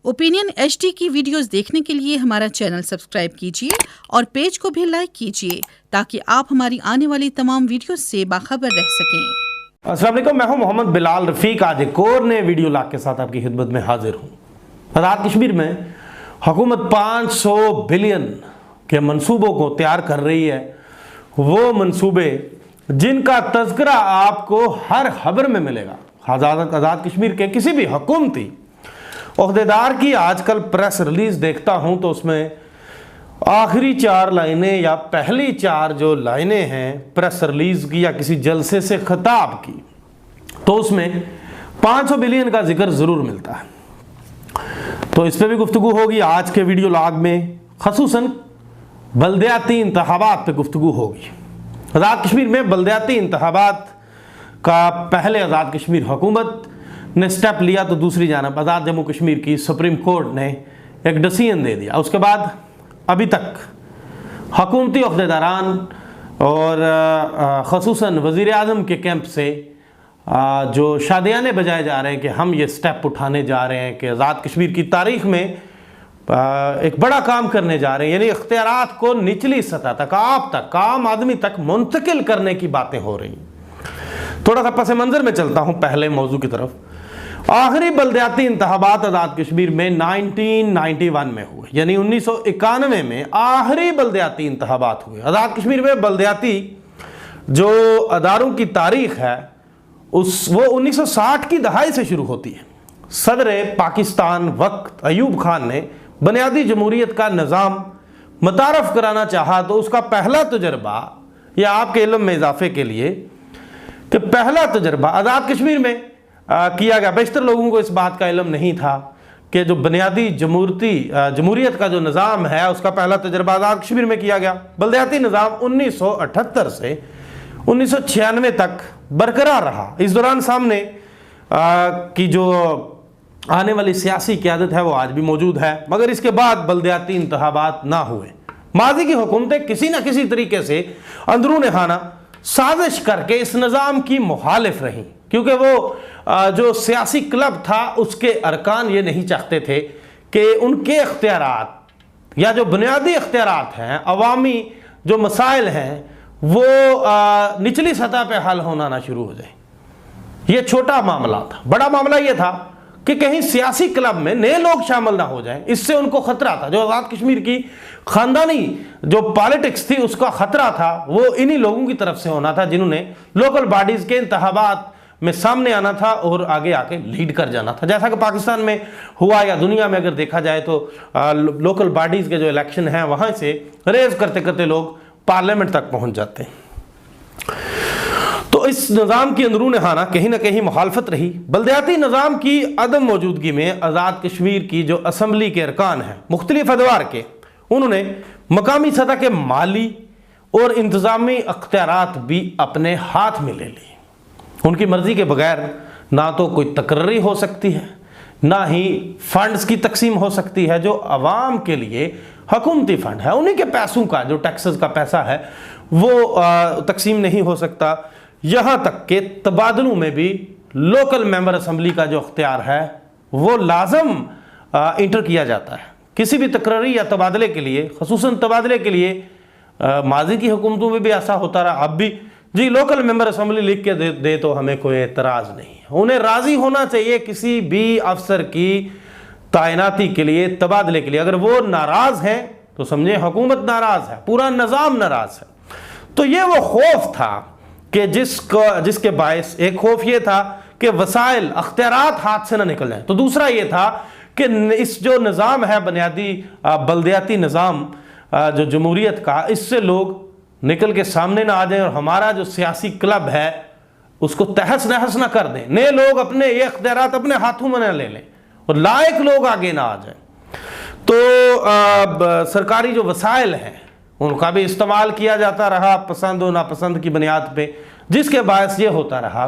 Opinion HD की videos देखने के लिए हमारा चैनल सब्सक्राइब कीजिए और पेज को भी लाइक कीजिए ताकि आप हमारी आने वाली तमाम वीडियोस से बाखबर रह सकें। अस्सलाम वालेकुम, मैं हूं मोहम्मद बिलाल रफ़ीक। आज एक और नए वीडियो लाग के साथ आपकी खिदमत में हाजिर हूं। आज़ाद कश्मीर में हुकूमत 500 बिलियन के मंसूबों को तैयार कर रही है। वो मंसूबे जिनका तज़किरा आपको हर खबर में मिलेगा। आज़ाद कश्मीर के किसी भी हुकूमती ओहदेदार की आजकल प्रेस रिलीज देखता हूं तो उसमें आखिरी 4 लाइनें या पहली 4 जो लाइनें हैं प्रेस रिलीज की या किसी जलसे से खिताब की, तो उसमें 500 बिलियन का जिक्र ज़रूर मिलता है। तो इस पर भी गुफ्तगू होगी आज के वीडियो लॉग में। खसूसन बल्दियाती इंतखाबात पे गुफ्तगू होगी। आज़ाद कश्मीर में बल्दियाती इंतखाबात का पहले आज़ाद कश्मीर हुकूमत ने स्टेप लिया तो दूसरी जानब आज़ाद जम्मू कश्मीर की सुप्रीम कोर्ट ने एक डिसीजन दे दिया। उसके बाद अभी तक हुकूमती ओहदेदारान और खसूसन वज़ीर आज़म के कैंप से जो शादियाने बजाए जा रहे हैं कि हम ये स्टेप उठाने जा रहे हैं कि आज़ाद कश्मीर की तारीख़ में एक बड़ा काम करने जा रहे हैं, यानी इख्तियारात को निचली सतह तक, आप तक, आम आदमी तक मुंतकिल करने की बातें हो रही हैं। थोड़ा सा पस मंज़र में चलता हूँ पहले मौजू की तरफ। आखिरी बल्दियाती इंतखाबात आज़ाद कश्मीर में 1991 में हुए, यानी 1991 में आखिरी बल्दियाती इंतखाबात हुए। आज़ाद कश्मीर में बल्दियाती जो अदारों की तारीख है वो 1960 की दहाई से शुरू होती है। सदर पाकिस्तान वक्त अयूब खान ने बुनियादी जमहूरियत का निज़ाम मुतारफ़ कराना चाहा तो उसका पहला तजर्बा, या आपके इल्म में इजाफे के लिए कि पहला तजर्बा आज़ाद कश्मीर में किया गया। बेशतर लोगों को इस बात का इल्म नहीं था कि जो बुनियादी जमहूरियत का जो निज़ाम है उसका पहला तजर्बा आज़ाद कश्मीर में किया गया। बल्दियाती निज़ाम 1978 से 1996 तक बरकरार रहा। इस दौरान सामने की जो आने वाली सियासी क़यादत है वो आज भी मौजूद है, मगर इसके बाद बल्दियाती इंतखाबात ना हुए। माजी की हुकूमतें किसी न किसी तरीके से अंदरून खाना साजिश करके इस निज़ाम की मुखालिफ रहीं, क्योंकि वो जो सियासी क्लब था उसके अरकान ये नहीं चाहते थे कि उनके इख्तियारात या जो बुनियादी इख्तियारात हैं, अवामी जो मसाइल हैं, वो निचली सतह पे हल होना ना शुरू हो जाए। ये छोटा मामला था। बड़ा मामला ये था कि कहीं सियासी क्लब में नए लोग शामिल ना हो जाएं, इससे उनको खतरा था। जो आज़ाद कश्मीर की खानदानी जो पॉलिटिक्स थी उसका खतरा था, वो इन्हीं लोगों की तरफ से होना था जिन्होंने लोकल बॉडीज़ के इंतखाबात में सामने आना था और आगे आके लीड कर जाना था। जैसा कि पाकिस्तान में हुआ या दुनिया में अगर देखा जाए तो लोकल बॉडीज़ के जो इलेक्शन हैं वहाँ से रेज करते करते लोग पार्लियामेंट तक पहुँच जाते हैं। तो इस निज़ाम की अंदरून खाना कहीं ना कहीं मुखालफत रही। बल्दियाती निज़ाम की अदम मौजूदगी में आज़ाद कश्मीर की जो असम्बली के अरकान हैं मुख्तलिफ अदवार के, उन्होंने मकामी सतह के माली और इंतज़ामी अख्तियारात भी अपने हाथ में ले ली। उनकी मर्ज़ी के बगैर ना तो कोई तकर्री हो सकती है, ना ही फंड्स की तकसीम हो सकती है। जो अवाम के लिए हुकूमती फ़ंड है, उन्हीं के पैसों का, जो टैक्सेस का पैसा है, वो तकसीम नहीं हो सकता। यहाँ तक के तबादलों में भी लोकल मेंबर असम्बली का जो अख्तियार है वो लाजम इंटर किया जाता है। किसी भी तकर्री या तबादले के लिए, खसूसन तबादले के लिए माजी की हुकूमतों में भी ऐसा होता रहा, अब भी जी लोकल मेंबर असम्बली लिख के दे तो हमें कोई एतराज़ नहीं है। उन्हें राज़ी होना चाहिए किसी भी अफसर की तैनाती के लिए, तबादले के लिए। अगर वो नाराज़ हैं तो समझे हुकूमत नाराज़ है, पूरा निज़ाम नाराज़ है। तो ये वो खौफ था कि जिसके बायस एक खौफ ये था कि वसाइल अख्तियारात हाथ से ना निकल जाए, तो दूसरा ये था कि इस जो निज़ाम है बुनियादी बल्दियाती निज़ाम जो जमहूरियत का, इससे लोग निकल के सामने ना आ जाएं और हमारा जो सियासी क्लब है उसको तहस नहस ना कर दें। नए लोग अपने ये इख्तियारात अपने हाथों में ना ले लें और लायक लोग आगे ना आ जाएं। तो सरकारी जो वसाइल हैं उनका भी इस्तेमाल किया जाता रहा पसंद और नापसंद की बुनियाद पे, जिसके बायस ये होता रहा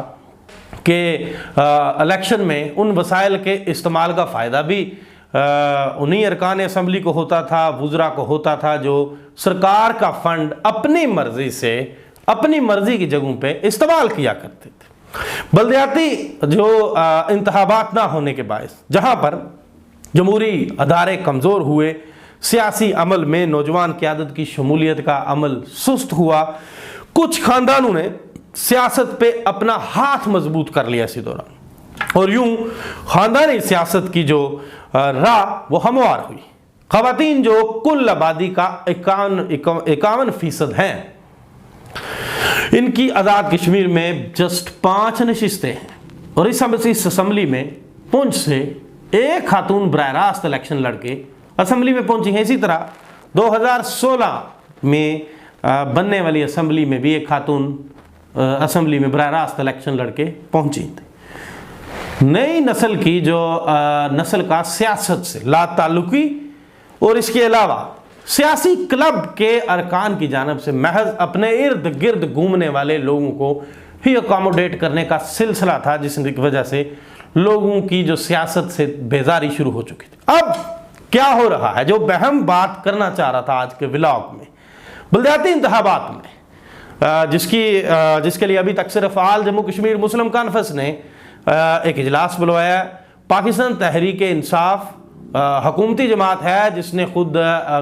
कि इलेक्शन में उन वसाइल के इस्तेमाल का फ़ायदा भी उन्हीं अरकान असम्बली को होता था, वुज़रा को होता था, जो सरकार का फ़ंड अपनी मर्ज़ी से, अपनी मर्ज़ी की जगहों पे इस्तेमाल किया करते थे। बल्दियाती जो इंतखाबात ना होने के बायस, जहाँ पर जमहूरी अदारे कमज़ोर हुए, सियासी अमल में नौजवान क़यादत की शमूलियत का अमल सुस्त हुआ, कुछ खानदानों ने सियासत पे अपना हाथ मजबूत कर लिया इसी दौरान, और यूं खानदानी सियासत की जो राह वो हमवार हुई। ख़वातीन जो कुल आबादी का 51% हैं, इनकी आज़ाद कश्मीर में जस्ट 5 नशिस्तें हैं, और इस असम्बली में पुंछ से एक खातून बराह रास्त इलेक्शन लड़के असम्बली में पहुंची हैं। इसी तरह 2016 में बनने वाली असम्बली में भी एक खातून असम्बली में बराह रास्त इलेक्शन लड़के पहुंची थी। नई नस्ल की जो नस्ल का सियासत से लाताल्लुकी और इसके अलावा सियासी क्लब के अरकान की जानिब से महज अपने इर्द गिर्द घूमने वाले लोगों को ही अकोमोडेट करने का सिलसिला था, जिसकी वजह से लोगों की जो सियासत से बेजारी शुरू हो चुकी थी। अब क्या हो रहा है, जो अहम बात करना चाह रहा था आज के व्लॉग में, बलदियाती इंतखाबात में जिसके लिए अभी तक सिर्फ आल जम्मू कश्मीर मुस्लिम कॉन्फ्रेंस ने एक इजलास बुलवाया। पाकिस्तान तहरीक इंसाफ हुकूमती जमात है जिसने खुद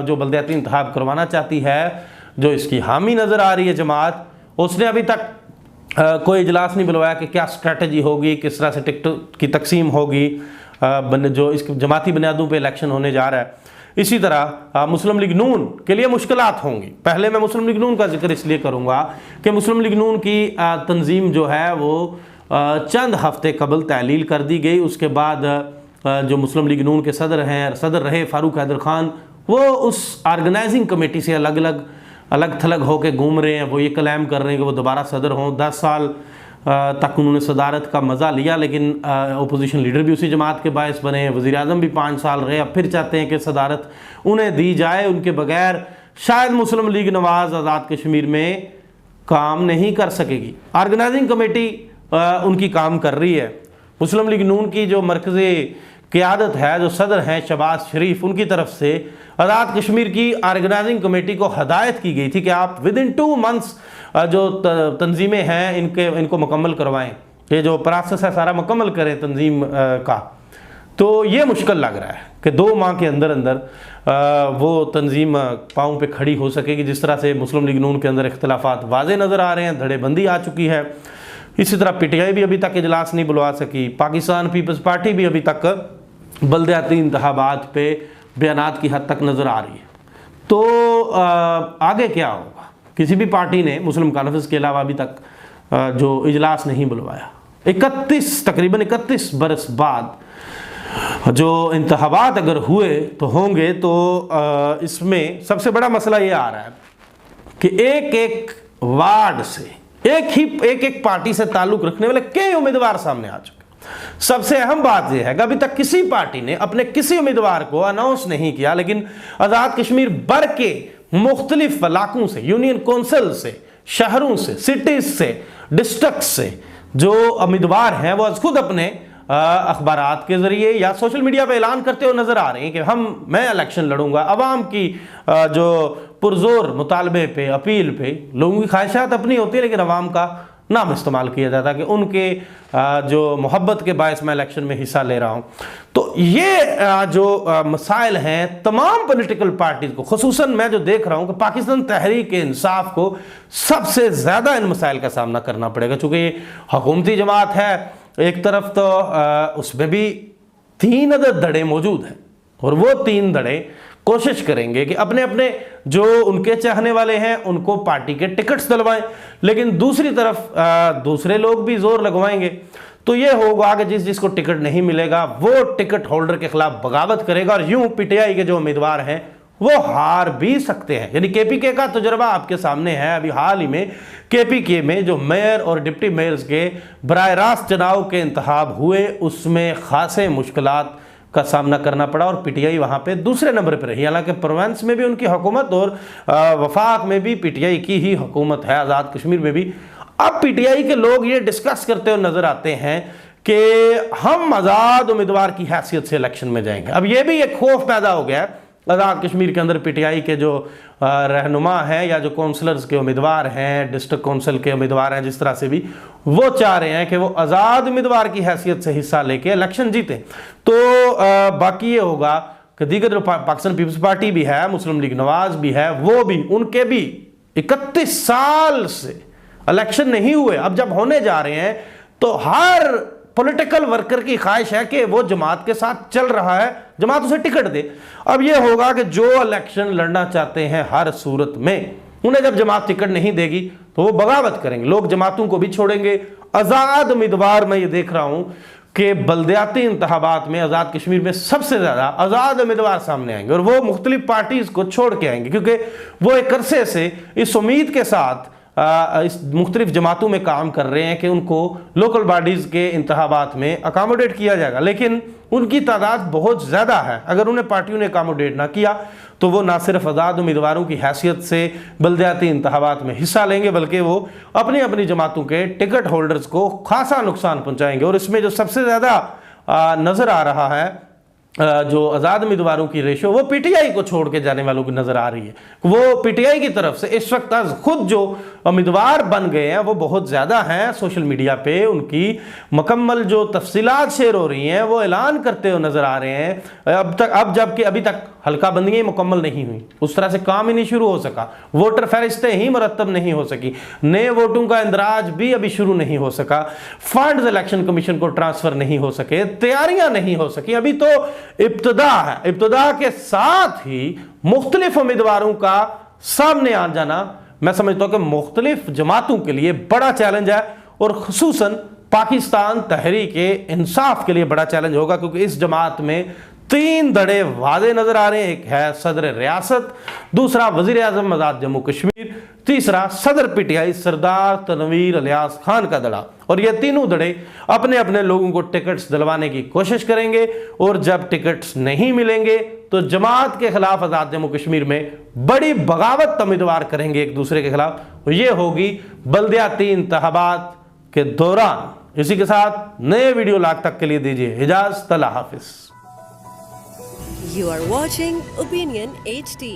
जो बलदियाती इंतखाब करवाना चाहती है, जो इसकी हामी नज़र आ रही है जमात, उसने अभी तक कोई इजलास नहीं बुलवाया कि क्या स्ट्रेटजी होगी, किस तरह से टिकट की तकसीम होगी, जो इस जमाती बुनियादों पे इलेक्शन होने जा रहा है। इसी तरह मुस्लिम लीग नून के लिए मुश्किलात होंगी। पहले मैं मुस्लिम लीग नून का जिक्र इसलिए करूँगा कि मुस्लिम लीग नून की तंजीम जो है वो चंद हफ्ते कबल तहलील कर दी गई। उसके बाद जो मुस्लिम लीग नून के सदर रहे फारूक हैदर खान, वो उस ऑर्गेनाइजिंग कमेटी से अलग थलग होकर घूम रहे हैं। वो ये क्लेम कर रहे हैं कि वो दोबारा सदर हों। 10 साल तक उन्होंने सदारत का मज़ा लिया, लेकिन अपोजिशन लीडर भी उसी जमात के बायस बने। वज़ीर आज़म भी 5 साल रहे, अब फिर चाहते हैं कि सदारत उन्हें दी जाए। उनके बगैर शायद मुस्लिम लीग नवाज़ आज़ाद कश्मीर में काम नहीं कर सकेगी। ऑर्गेनाइजिंग कमेटी उनकी काम कर रही है। मुस्लिम लीग नून की जो मरकज़ी क़यादत है, जो सदर हैं शहबाज शरीफ, उनकी तरफ से आज़ाद कश्मीर की ऑर्गेनाइजिंग कमेटी को हदायत की गई थी कि आप विदिन 2 मंथ्स जो तंजीमें हैं इनको मुकम्मल करवाएं, ये जो प्रोसेस है सारा मुकम्मल करें तंजीम का। तो ये मुश्किल लग रहा है कि 2 माह के अंदर वो तंजीम पाँव पे खड़ी हो सकेगी। जिस तरह से मुस्लिम लीग नून के अंदर इख्तलाफात वाज़े नज़र आ रहे हैं, धड़ेबंदी आ चुकी है। इसी तरह PTI भी अभी तक इजलास नहीं बुलवा सकी। पाकिस्तान पीपल्स पार्टी भी अभी तक बलदियाती इंतखाबात पे बयानात की हद तक नज़र आ रही है। तो आगे क्या होगा? किसी भी पार्टी ने मुस्लिम कॉन्फ्रेंस के अलावा अभी तक जो इजलास नहीं बुलवाया। तकरीबन 31 बरस बाद जो इंतखाबात अगर हुए तो होंगे, तो इसमें सबसे बड़ा मसला ये आ रहा है कि एक वार्ड से एक पार्टी से ताल्लुक रखने वाले कई उम्मीदवार सामने आ चुके। सबसे अहम बात यह है कि अभी तक किसी पार्टी ने अपने किसी उम्मीदवार को अनाउंस नहीं किया, लेकिन आज़ाद कश्मीर भर के मुख्तलिफ इलाकों से, यूनियन कौंसिल से, शहरों से, सिटीज से, डिस्ट्रिक्ट से जो उम्मीदवार हैं वो खुद अपने अखबारात के ज़रिए या सोशल मीडिया पे ऐलान करते हुए नज़र आ रहे हैं कि मैं इलेक्शन लड़ूंगा। अवाम की जो पुरजोर मुतालबे पे, अपील पे, लोगों की ख्वाहिशात अपनी होती है, लेकिन अवाम का नाम इस्तेमाल किया जाता है कि उनके जो मोहब्बत के बायस मैं इलेक्शन में हिस्सा ले रहा हूँ। तो ये जो मसाइल हैं तमाम पॉलिटिकल पार्टीज को, खुसूसन मैं जो देख रहा हूँ कि पाकिस्तान तहरीक इंसाफ को सबसे ज़्यादा इन मसाइल का सामना करना पड़ेगा, चूँकि ये हुकूमती जमात है। एक तरफ तो उसमें भी 3 अदद धड़े मौजूद हैं, और वो 3 धड़े कोशिश करेंगे कि अपने अपने जो उनके चाहने वाले हैं उनको पार्टी के टिकट्स दिलवाएं, लेकिन दूसरी तरफ दूसरे लोग भी जोर लगवाएंगे। तो ये होगा कि जिसको टिकट नहीं मिलेगा वो टिकट होल्डर के खिलाफ बगावत करेगा, और यूं PTI के जो उम्मीदवार हैं वो हार भी सकते हैं। यानी KPK का तजुर्बा आपके सामने है। अभी हाल ही में KPK में जो मेयर और डिप्टी मेयर्स के बराह रास्त चुनाव के इंतखाब हुए, उसमें खासे मुश्किलात का सामना करना पड़ा, और PTI वहाँ पे दूसरे नंबर पर रही। हालांकि प्रोविंस में भी उनकी हुकूमत और वफाक में भी PTI की ही हुकूमत है, आज़ाद कश्मीर में भी। अब PTI के लोग ये डिस्कस करते हुए नजर आते हैं कि हम आज़ाद उम्मीदवार की हैसियत से इलेक्शन में जाएंगे। अब ये भी एक खौफ पैदा हो गया है आज़ाद कश्मीर के अंदर पीटीआई के जो रहनुमा हैं या जो काउंसलर्स के उम्मीदवार हैं, डिस्ट्रिक्ट काउंसिल के उम्मीदवार हैं, जिस तरह से भी वो चाह रहे हैं कि वो आज़ाद उम्मीदवार की हैसियत से हिस्सा लेके इलेक्शन जीते। तो बाकी ये होगा कि दीगर जो पाकिस्तान पीपल्स पार्टी भी है, मुस्लिम लीग नवाज भी है, वो भी, उनके भी 31 साल से इलेक्शन नहीं हुए। अब जब होने जा रहे हैं तो हर पॉलिटिकल वर्कर की ख्वाहिश है कि वो जमात के साथ चल रहा है, जमात उसे टिकट दे। अब ये होगा कि जो इलेक्शन लड़ना चाहते हैं हर सूरत में, उन्हें जब जमात टिकट नहीं देगी तो वो बगावत करेंगे, लोग जमातों को भी छोड़ेंगे। आज़ाद उम्मीदवार मैं ये देख रहा हूं कि बल्दियाती इंतखाबात में आज़ाद कश्मीर में सबसे ज़्यादा आज़ाद उम्मीदवार सामने आएंगे और वो मुख्तलिफ पार्टीज़ को छोड़ के आएंगे, क्योंकि वो एक अरसे से इस उम्मीद के साथ इस मुख्तलिफ जमातों में काम कर रहे हैं कि उनको लोकल बॉडीज़ के इंतखाबात में अकामोडेट किया जाएगा, लेकिन उनकी तादाद बहुत ज़्यादा है। अगर उन्हें पार्टियों ने अकामोडेट ना किया तो वो ना सिर्फ आज़ाद उम्मीदवारों की हैसियत से बल्दियाती इंतखाबात में हिस्सा लेंगे, बल्कि वो अपनी अपनी जमातों के टिकट होल्डर्स को खासा नुकसान पहुँचाएंगे। और इसमें जो सबसे ज़्यादा नज़र आ रहा है, जो आज़ाद उम्मीदवारों की रेशो, वो पीटीआई को छोड़ के जाने वालों की नज़र आ रही है। वो पीटीआई की तरफ से इस वक्त खुद जो उम्मीदवार बन गए हैं वो बहुत ज़्यादा हैं। सोशल मीडिया पे उनकी मुकम्मल जो तफसीलात शेयर हो रही हैं, वो ऐलान करते हुए नज़र आ रहे हैं। अब जबकि अभी तक हल्का बंदियाँ मुकम्मल नहीं हुई, उस तरह से काम ही नहीं शुरू हो सका, वोटर फहरिस्तें ही मुरतब नहीं हो सकी, नए वोटों का इंदराज भी अभी शुरू नहीं हो सका, फंड्स इलेक्शन कमीशन को ट्रांसफ़र नहीं हो सके, तैयारियां नहीं हो सकी। अभी तो इब्तदा है। इब्तदा के साथ ही मुख्तलिफ उम्मीदवारों का सामने आ जाना मैं समझता हूं कि मुख्तलिफ जमातों के लिए बड़ा चैलेंज है और खुसूसन पाकिस्तान तहरीक इंसाफ के लिए बड़ा चैलेंज होगा, क्योंकि इस जमात में 3 धड़े वादे नजर आ रहे हैं। एक है सदर रियासत, दूसरा वजीर आजम आज़ाद जम्मू कश्मीर, तीसरा सदर पीटीआई सरदार तनवीर इलियास खान का धड़ा। और ये तीनों धड़े अपने अपने लोगों को टिकट्स दिलवाने की कोशिश करेंगे और जब टिकट्स नहीं मिलेंगे तो जमात के खिलाफ आज़ाद जम्मू कश्मीर में बड़ी बगावत उम्मीदवार करेंगे एक दूसरे के खिलाफ। ये होगी बल्दियाती इंतखाबात के दौरान। इसी के साथ नए वीडियो लाख तक के लिए दीजिए इजाज़त। अल्लाह हाफिज। You are watching Opinion HD.